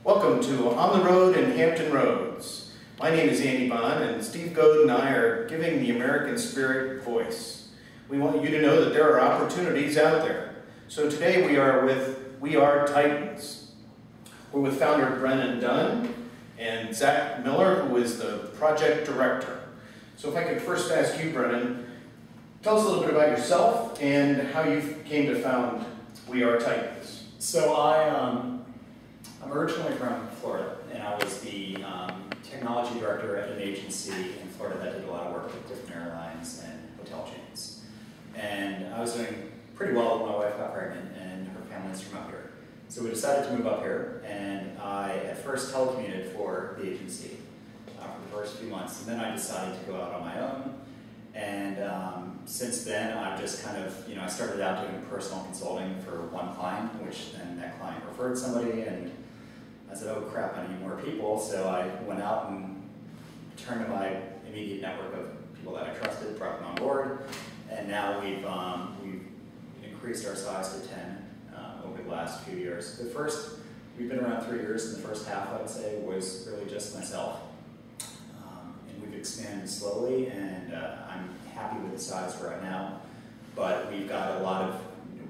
Welcome to On the Road and Hampton Roads. My name is Andy Bond, and Steve Goad and I are giving the American spirit voice. We want you to know that there are opportunities out there. So today we are with We Are Titans. We're with founder Brennan Dunn and Zack Miller, who is the project director. So if I could first ask you, Brennan, tell us a little bit about yourself and how you came to found We Are Titans. So I'm originally from Florida, and I was the technology director at an agency in Florida that did a lot of work with different airlines and hotel chains. And I was doing pretty well when my wife got pregnant, and her family's from up here. So we decided to move up here, and I at first telecommuted for the agency for the first few months, and then I decided to go out on my own. And since then, I've just kind of, I started out doing personal consulting for one client, which then that client referred somebody, and I said, oh crap, I need more people. So I went out and turned to my immediate network of people that I trusted, brought them on board, and now we've increased our size to 10 over the last few years. We've been around 3 years, and the first half, I would say, was really just myself. And we've expanded slowly, and I'm happy with the size we're at now, but we've got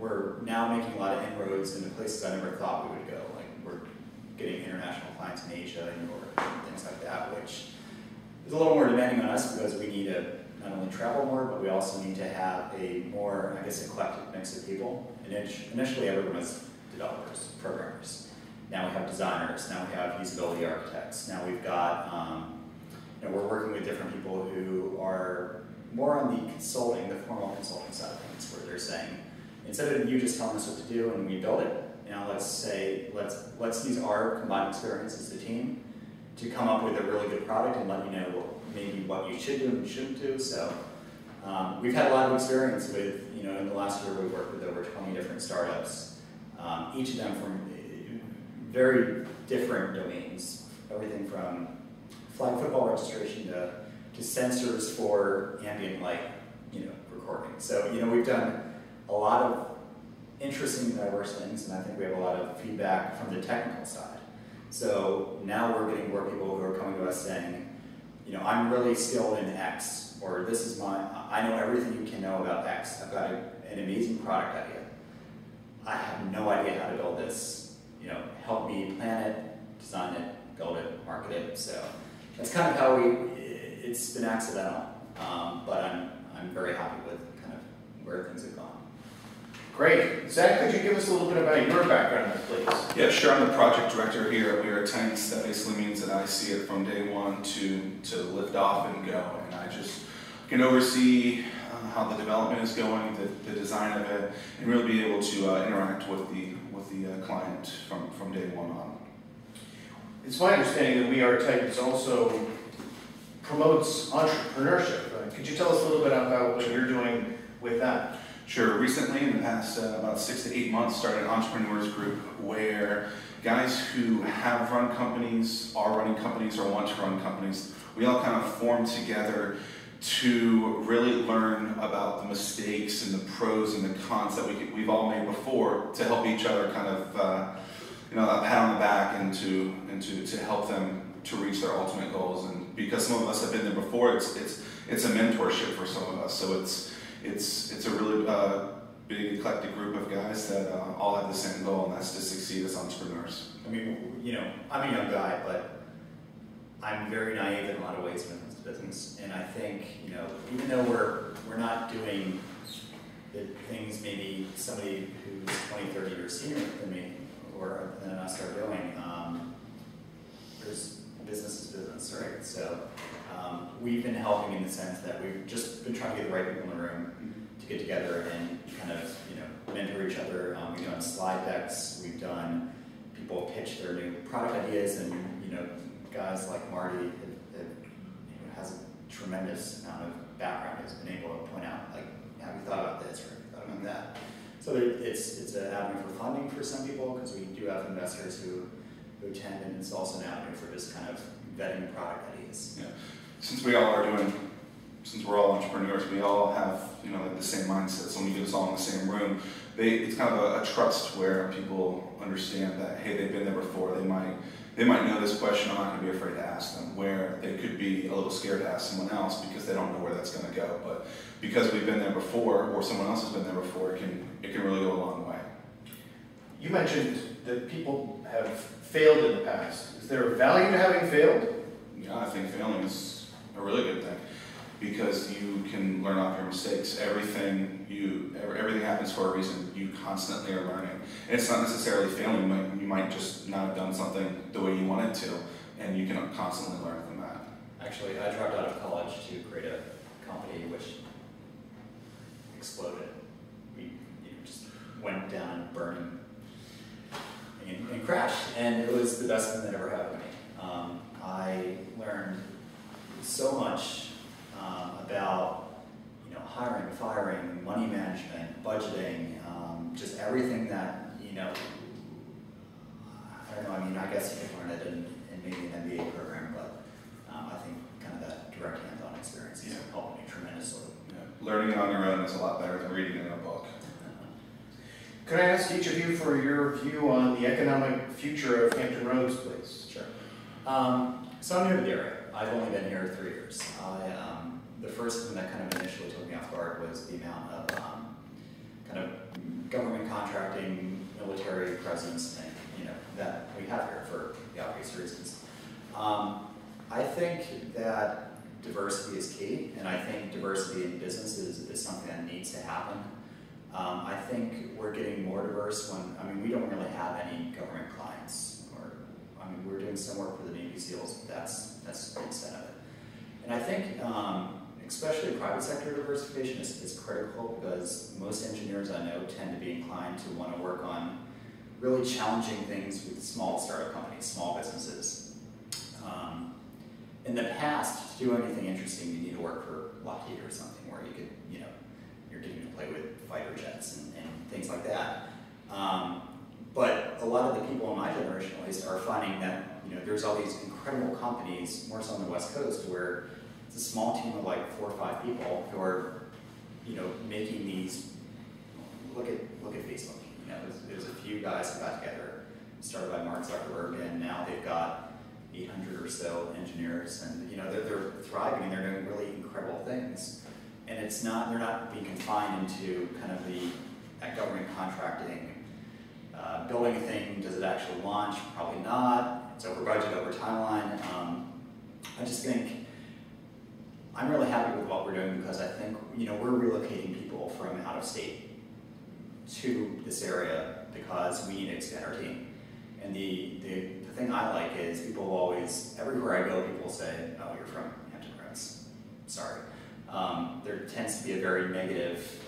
we're now making a lot of inroads into places I never thought we would go. Like we're getting international clients in Asia and Europe and things like that, which is a little more demanding on us because we need to not only travel more, but we also need to have a more, eclectic mix of people. And initially everyone was developers, programmers. Now we have designers, now we have usability architects. Now we've got, we're working with different people who are more on the consulting, the formal consulting side of things, where they're saying, instead of you just telling us what to do and we build it, let's use our combined experience as a team to come up with a really good product and let you know maybe what you should do and shouldn't do. So we've had a lot of experience with, in the last year we've worked with over 20 different startups, each of them from very different domains, everything from flag football registration to sensors for ambient light, recording. So, we've done a lot of interesting and diverse things, and I think we have a lot of feedback from the technical side. So now we're getting more people who are coming to us saying, I'm really skilled in X, or I know everything you can know about X. I've got an amazing product idea. I have no idea how to build this. Help me plan it, design it, build it, market it. So that's kind of how it's been accidental, but I'm very happy with kind of where things have gone. Great. Zack, could you give us a little bit about your background, please? Yeah, sure. I'm the project director here at We Are Titans. That basically means that I see it from day one to lift off and go, and I just can oversee how the development is going, the design of it, and really be able to interact with the client from day one on. It's my understanding that We Are Titans also promotes entrepreneurship. Could you tell us a little bit about what you're doing with that? Sure. Recently, in the past about 6 to 8 months, started an entrepreneurs group where guys who have run companies, are running companies, or want to run companies, we all kind of form together to really learn about the mistakes and the pros and the cons that we've all made before, to help each other kind of, a pat on the back, and to help them to reach their ultimate goals. And because some of us have been there before, it's a mentorship for some of us. So it's a really big eclectic group of guys that all have the same goal, and that's to succeed as entrepreneurs. I mean, I'm a young guy, but I'm very naive in a lot of ways when it comes to business. And I think, even though we're not doing the things maybe somebody who's 20, 30 years senior than me or than us are doing, there's business is business, right? So we've been helping in the sense that we've just been trying to get the right people in the room to get together and kind of, mentor each other. We've done slide decks, we've done people pitch their new product ideas, and, guys like Marty has a tremendous amount of background, has been able to point out, like, have you thought about this, or have you thought about that? So it's an avenue for funding for some people, because we do have investors who attend, and it's also an avenue for just kind of vetting product ideas. Yeah. Since we're all entrepreneurs, we all have the same mindset. So when you get us all in the same room, it's kind of a trust where people understand that, hey, they've been there before. They might they might know this question, I'm not going to be afraid to ask them, where they could be a little scared to ask someone else because they don't know where that's going to go. But because we've been there before, or someone else has been there before, it can really go a long way. You mentioned that people have failed in the past. Is there a value to having failed? Yeah, I think failing is a really good thing because you can learn off your mistakes. Everything happens for a reason. You constantly are learning. And it's not necessarily failing. You might just not have done something the way you wanted to, and you can constantly learn from that. Actually, I dropped out of college to create a company which exploded. We just went down and burning and crashed, and it was the best thing that ever happened to me. I learned so much about hiring, firing, money management, budgeting, just everything that, I don't know, I mean, I guess you could learn it in maybe an MBA program, but I think kind of that direct hands-on experience has helped me tremendously. Yeah. Learning it on your own is a lot better than reading it in a book. Could I ask each of you for your view on the economic future of Hampton Roads, please? Sure. So I'm new to the area. I've only been here 3 years. The first thing that kind of initially took me off guard was the amount of kind of government contracting, military presence, and that we have here for the obvious reasons. I think that diversity is key, and I think diversity in business is something that needs to happen. I think we're getting more diverse we don't really have any government clients, we're doing some work for the Navy SEALs, but that's the extent of it. And I think, especially private sector diversification is critical because most engineers I know tend to be inclined to want to work on really challenging things with small startup companies, small businesses. In the past, to do anything interesting, you need to work for Lockheed or something where you could, you're getting to play with fighter jets and things like that. But a lot of the people in my generation, at least, are finding that there's all these incredible companies, more so on the West Coast, where it's a small team of like 4 or 5 people who are, making these. Look at Facebook. There's a few guys who got together, started by Mark Zuckerberg, and now they've got 800 or so engineers, and they're thriving and they're doing really incredible things. And they're not being confined into kind of that government contracting. Building a thing, does it actually launch? Probably not. It's over budget, over timeline. I just think I'm really happy with what we're doing because I think we're relocating people from out of state to this area because we need to expand our team. And the thing I like is people always, everywhere I go, people say, "Oh, you're from Hampton Roads." Sorry. There tends to be a very negative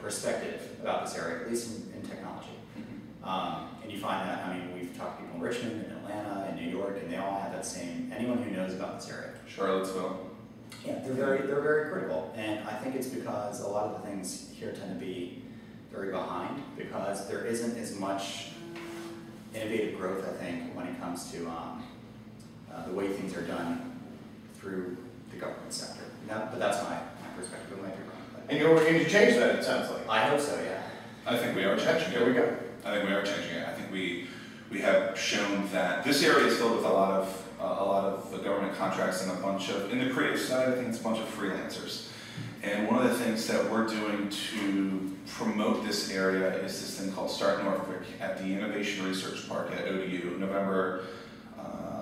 perspective about this area, at least in technology. And you find that, we've talked to people in Richmond, in Atlanta, in New York, and they all have that same, anyone who knows about this area. Charlottesville. Yeah, they're very critical. And I think it's because a lot of the things here tend to be very behind because there isn't as much innovative growth, I think, when it comes to the way things are done through the government sector. But that's my perspective. It might be wrong. And you're working to change that, it sounds like. I hope so, yeah. I think we are changing it. There we go. I think we are changing it. I think we have shown that this area is filled with a lot of government contracts and a bunch of, in the creative side, I think it's a bunch of freelancers. And one of the things that we're doing to promote this area is this thing called Start Norfolk at the Innovation Research Park at ODU, November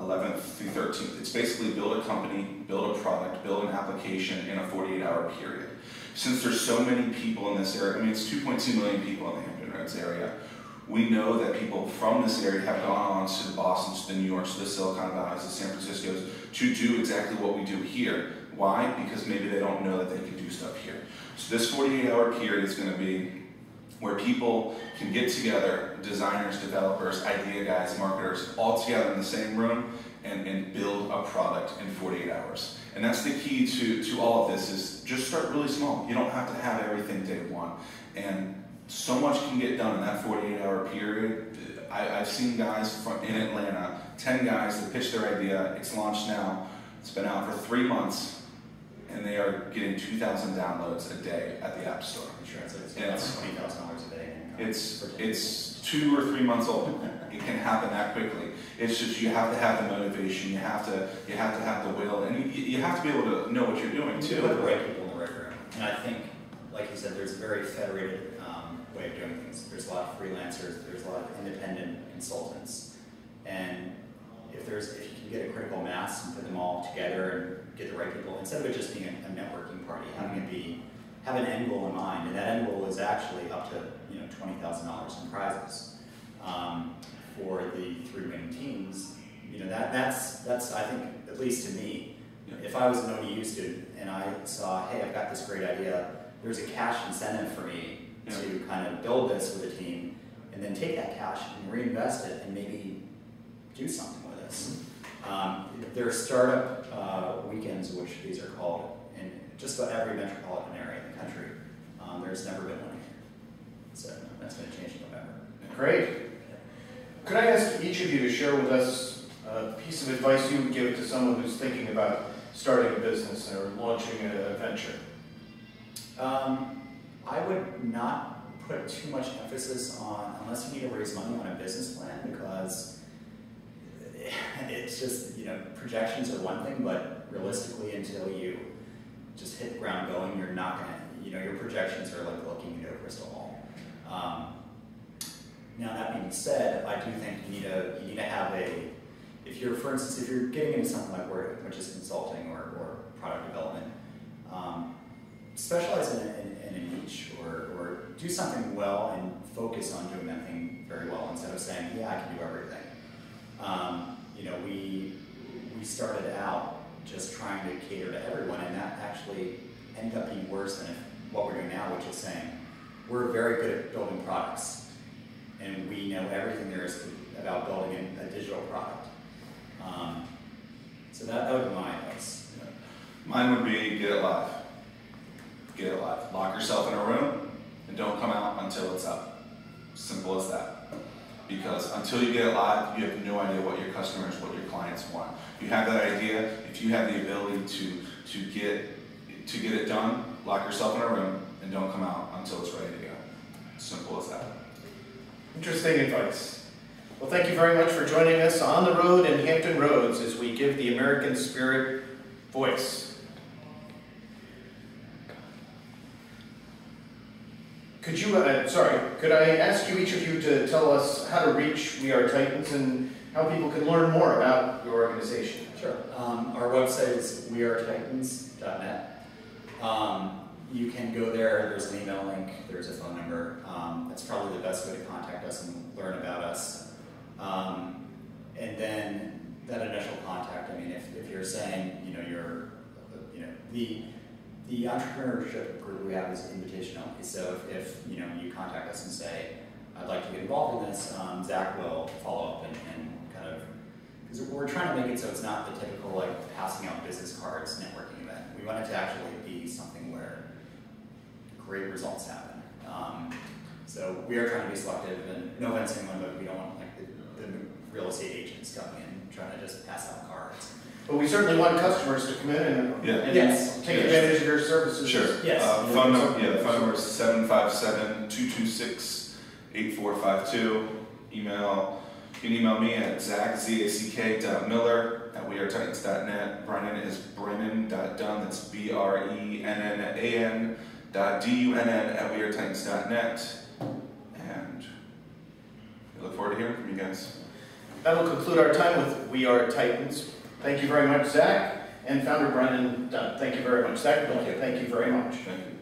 11th through 13th. It's basically build a company, build a product, build an application in a 48-hour period. Since there's so many people in this area, it's 2.2 million people in the Hampton Roads area, we know that people from this area have gone on to the Bostons, to the New Yorks, to the Silicon Valleys, to San Franciscos to do exactly what we do here. Why? Because maybe they don't know that they can do stuff here. So this 48-hour period is going to be where people can get together, designers, developers, idea guys, marketers, all together in the same room and build a product in 48 hours. And that's the key to all of this is just start really small. You don't have to have everything day one. And so much can get done in that 48-hour period. I've seen guys in Atlanta, 10 guys that pitched their idea, it's launched now, it's been out for 3 months, and they are getting 2,000 downloads a day at the App Store. It translates to $20,000 a day in income. It's 2 or 3 months old. It can happen that quickly. It's just you have to have the motivation. You have to have the will, and you have to be able to know what you're doing too. You put the right people in the right room. And I think, like you said, there's a very federated way of doing things. There's a lot of freelancers. There's a lot of independent consultants, and if you can get a critical mass and put them all together and get the right people, instead of it just being a networking party, having it have an end goal in mind, and that end goal is actually up to $20,000 in prizes for the 3 winning teams. That's I think, at least to me, if I was an ODU student and I saw, hey, I've got this great idea, there's a cash incentive for me to kind of build this with a team, and then take that cash and reinvest it and maybe do something with this. There are startup weekends, which these are called, in just about every metropolitan area in the country. There's never been one here. So that's going to change in November. Great. Could I ask each of you to share with us a piece of advice you would give to someone who's thinking about starting a business or launching a venture? I would not put too much emphasis on, unless you need to raise money on a business plan, because it's just, projections are one thing, but realistically, until you just hit the ground going, you're not going to, your projections are like looking into a crystal ball. Now, that being said, I do think you need to have for instance, if you're getting into something like which is consulting or product development, specialize in a niche or do something well and focus on doing that thing very well instead of saying, yeah, I can do everything. We started out just trying to cater to everyone, and that actually ended up being worse than what we're doing now, which is saying we're very good at building products, and we know everything there is about building a digital product. So that would be my advice. Mine would be get it live. Get it live. Lock yourself in a room and don't come out until it's up. Simple as that. Because until you get it live, you have no idea what your customers, what your clients want. You have that idea. If you have the ability to get it done, lock yourself in a room and don't come out until it's ready to go. Simple as that. Interesting advice. Well, thank you very much for joining us on the road in Hampton Roads as we give the American spirit voice. Could I ask each of you to tell us how to reach We Are Titans and how people can learn more about your organization? Sure. Our website is wearetitans.net. You can go there. There's an email link. There's a phone number. That's probably the best way to contact us and learn about us. And then that initial contact. I mean, if you're saying, the entrepreneurship group we have is invitation only. So if you contact us and say, I'd like to get involved in this, Zach will follow up and kind of, because we're trying to make it so it's not the typical like passing out business cards networking event. We want it to actually be something where great results happen. So we are trying to be selective, and no offense to anyone, but we don't want like the real estate agents coming in trying to just pass out cards. But we certainly want customers to come in and take advantage of your services. Sure. Yes. The phone number is 757-226-8452. Email. You can email me at zack.miller@wearetitans.net. Brennan is brennan.dunn. That's brennan.dunn@wearetitans.net. And we look forward to hearing from you guys. That'll conclude our time with We Are Titans. Thank you very much, Zach, and founder Brennan Dunn. Thank you very much. Zach, thank you very much. Thank you.